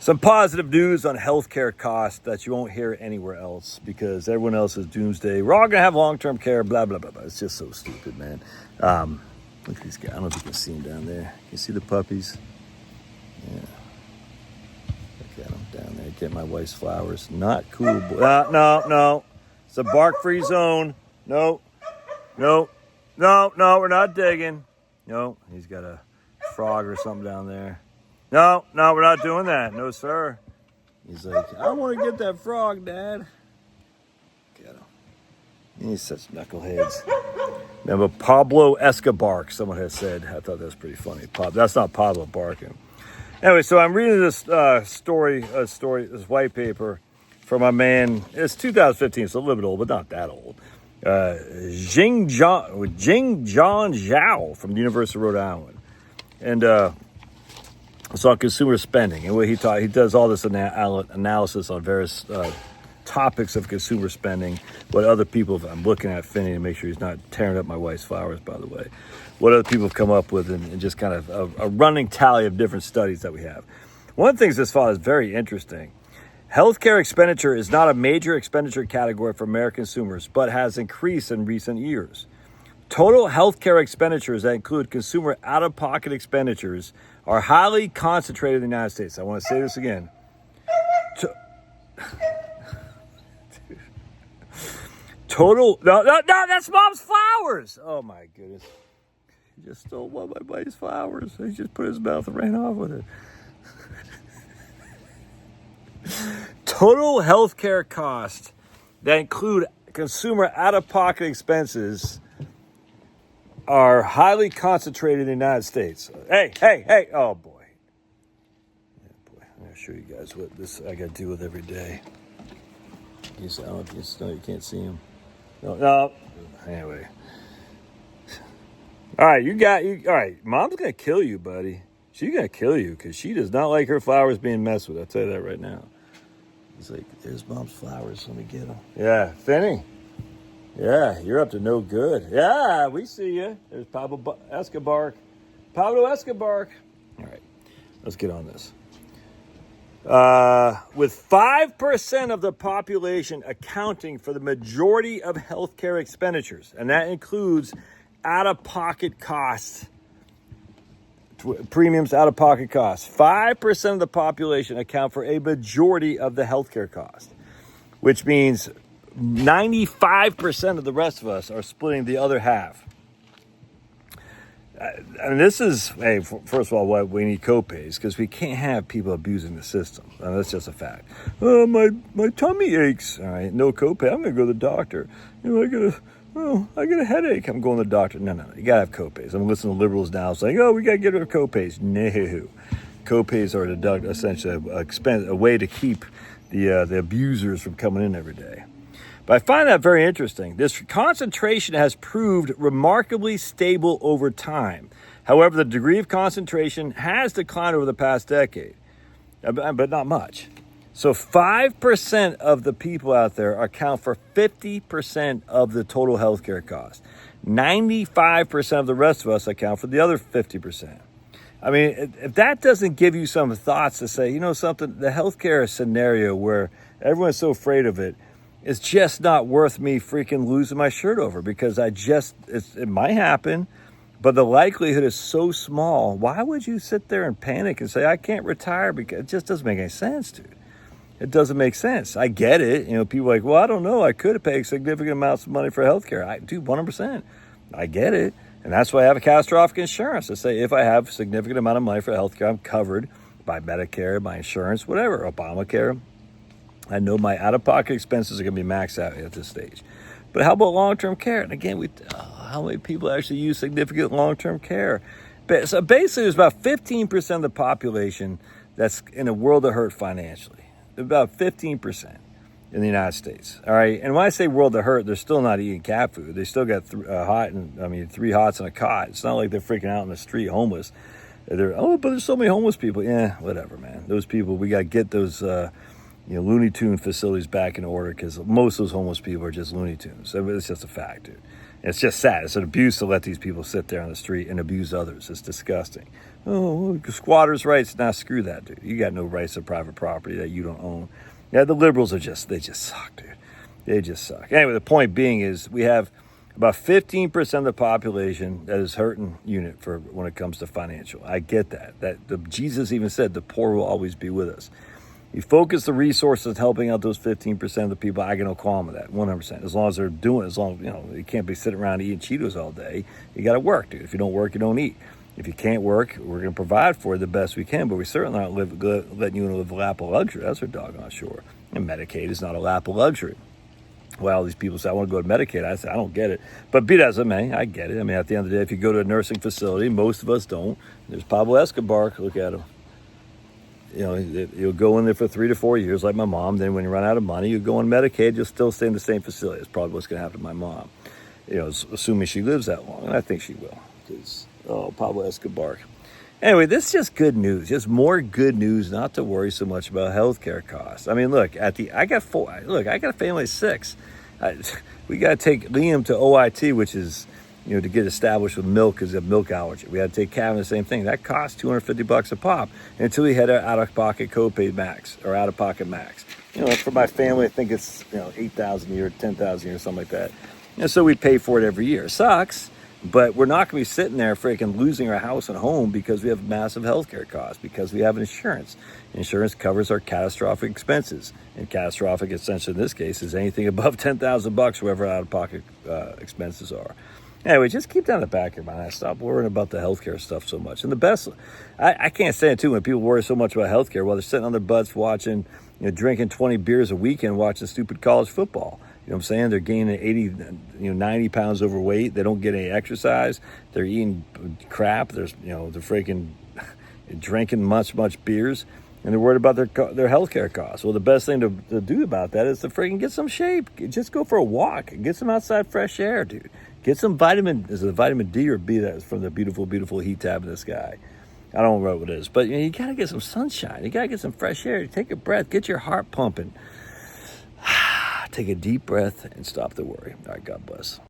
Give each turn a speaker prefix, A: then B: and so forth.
A: Some positive news on healthcare costs that you won't hear anywhere else because everyone else is doomsday. We're all going to have long-term care, blah, blah, blah, blah. It's just so stupid, man. Look at these guys. I don't know if you can see them down there. You see the puppies? Yeah. Look at them down there. Get my wife's flowers. Not cool. No. It's a bark-free zone. No, we're not digging. No, he's got a frog or something down there. No, we're not doing that. No, sir. He's like, I want to get that frog, Dad. Get him. He's such knuckleheads. Remember Pablo Escobar, someone has said. I thought that was pretty funny. That's not Pablo barking. Anyway, so I'm reading this this white paper from a man. It's 2015, so a little bit old, but not that old. Jingjian Zhao from the University of Rhode Island. And it's on consumer spending, and what he does all this analysis on various topics of consumer spending. What other people, I'm looking at Finney to make sure he's not tearing up my wife's flowers, by the way. What other people have come up with, and just kind of a running tally of different studies that we have. One of the things this fall is very interesting. Healthcare expenditure is not a major expenditure category for American consumers, but has increased in recent years. Total healthcare expenditures that include consumer out-of-pocket expenditures are highly concentrated in the United States. I want to say this again. Total... No, that's Mom's flowers! Oh, my goodness. He just stole one of my buddy's flowers. He just put his mouth and ran off with it. Total healthcare costs that include consumer out-of-pocket expenses are highly concentrated in the United States. Hey. Oh, boy. Yeah, boy. I'm going to show you guys what this I got to deal with every day. I don't know if you can't see him. No. Anyway. All right, all right, Mom's going to kill you, buddy. She's going to kill you because she does not like her flowers being messed with. I'll tell you that right now. He's like, there's Mom's flowers. Let me get them. Yeah, Finney. Yeah, you're up to no good. Yeah, we see you. There's Pablo Escobar. All right, let's get on this. With 5% of the population accounting for the majority of healthcare expenditures, and that includes out-of-pocket costs, premiums, out-of-pocket costs. 5% of the population account for a majority of the healthcare cost, which means 95% of the rest of us are splitting the other half. And this is, hey, first of all, why we need copays, because we can't have people abusing the system. That's just a fact. Oh, my tummy aches. All right, no copay. I'm going to go to the doctor. I get a headache. I'm going to the doctor. No. You got to have copays. I'm listening to liberals now saying, we got to get rid of copays. No. Copays are essentially a way to keep the abusers from coming in every day. But I find that very interesting. This concentration has proved remarkably stable over time. However, the degree of concentration has declined over the past decade, but not much. So 5% of the people out there account for 50% of the total healthcare cost. 95% of the rest of us account for the other 50%. I mean, if that doesn't give you some thoughts to say, something, the healthcare scenario where everyone's so afraid of it, it's just not worth me freaking losing my shirt over, because it might happen, but the likelihood is so small. Why would you sit there and panic and say, I can't retire? Because it just doesn't make any sense, dude. It doesn't make sense. I get it. People are like, well, I don't know. I could have paid significant amounts of money for healthcare. I do 100%. I get it. And that's why I have a catastrophic insurance to say if I have a significant amount of money for healthcare, I'm covered by Medicare, my insurance, whatever, Obamacare. I know my out-of-pocket expenses are going to be maxed out at this stage. But how about long-term care? And again, how many people actually use significant long-term care? So basically, there's about 15% of the population that's in a world of hurt financially. About 15% in the United States. All right. And when I say world of hurt, they're still not eating cat food. They still got 3 hots and a cot. It's not like they're freaking out in the street homeless. But there's so many homeless people. Yeah, whatever, man. Those people, we got to get those Looney Tune facilities back in order, because most of those homeless people are just Looney Tunes. It's just a fact, dude. It's just sad. It's an abuse to let these people sit there on the street and abuse others. It's disgusting. Oh, squatters' rights. Nah, screw that, dude. You got no rights to private property that you don't own. Yeah, the liberals they just suck, dude. They just suck. Anyway, the point being is we have about 15% of the population that is hurting unit for when it comes to financial. I get that. Jesus even said the poor will always be with us. You focus the resources helping out those 15% of the people, I get no qualm with that, 100%. As long as they're doing it, as long as, you can't be sitting around eating Cheetos all day. You got to work, dude. If you don't work, you don't eat. If you can't work, we're going to provide for you the best we can, but we certainly aren't letting you live a lap of luxury. That's for doggone sure. And Medicaid is not a lap of luxury. Well, these people say, I want to go to Medicaid. I say, I don't get it. But be that as it may, I get it. I mean, at the end of the day, if you go to a nursing facility, most of us don't. There's Pablo Escobar. Look at him. You'll go in there for 3 to 4 years like my mom. Then when you run out of money, you go on Medicaid. You'll still stay in the same facility. That's probably what's going to happen to my mom. Assuming she lives that long. And I think she will. Because, Pablo Escobar. Anyway, this is just good news. Just more good news not to worry so much about healthcare costs. I mean, look, I got a family of 6. We got to take Liam to OIT, which is, to get established with milk because of milk allergy. We had to take Kevin the same thing. That costs $250 a pop until he had an out-of-pocket copay max or out-of-pocket max. For my family, I think it's $8,000 a year, $10,000 a year, something like that. And so we pay for it every year. It sucks, but we're not going to be sitting there freaking losing our house and home because we have massive healthcare costs because we have insurance. Insurance covers our catastrophic expenses, and catastrophic, essentially in this case, is anything above $10,000, whatever out-of-pocket expenses are. Anyway, just keep that in the back of your mind. Stop worrying about the healthcare stuff so much. And the best, I can't stand it too when people worry so much about healthcare while they're sitting on their butts watching, drinking 20 beers a weekend, watching stupid college football. You know what I'm saying? They're gaining 80, 90 pounds overweight. They don't get any exercise. They're eating crap. They're freaking drinking much beers. And they're worried about their healthcare costs. Well, the best thing to do about that is to freaking get some shape. Just go for a walk. Get some outside fresh air, dude. Get some is it vitamin D or B that's from the beautiful, beautiful heat tab in the sky? I don't know what it is. But you got to get some sunshine. You got to get some fresh air. Take a breath. Get your heart pumping. Take a deep breath and stop the worry. All right, God bless.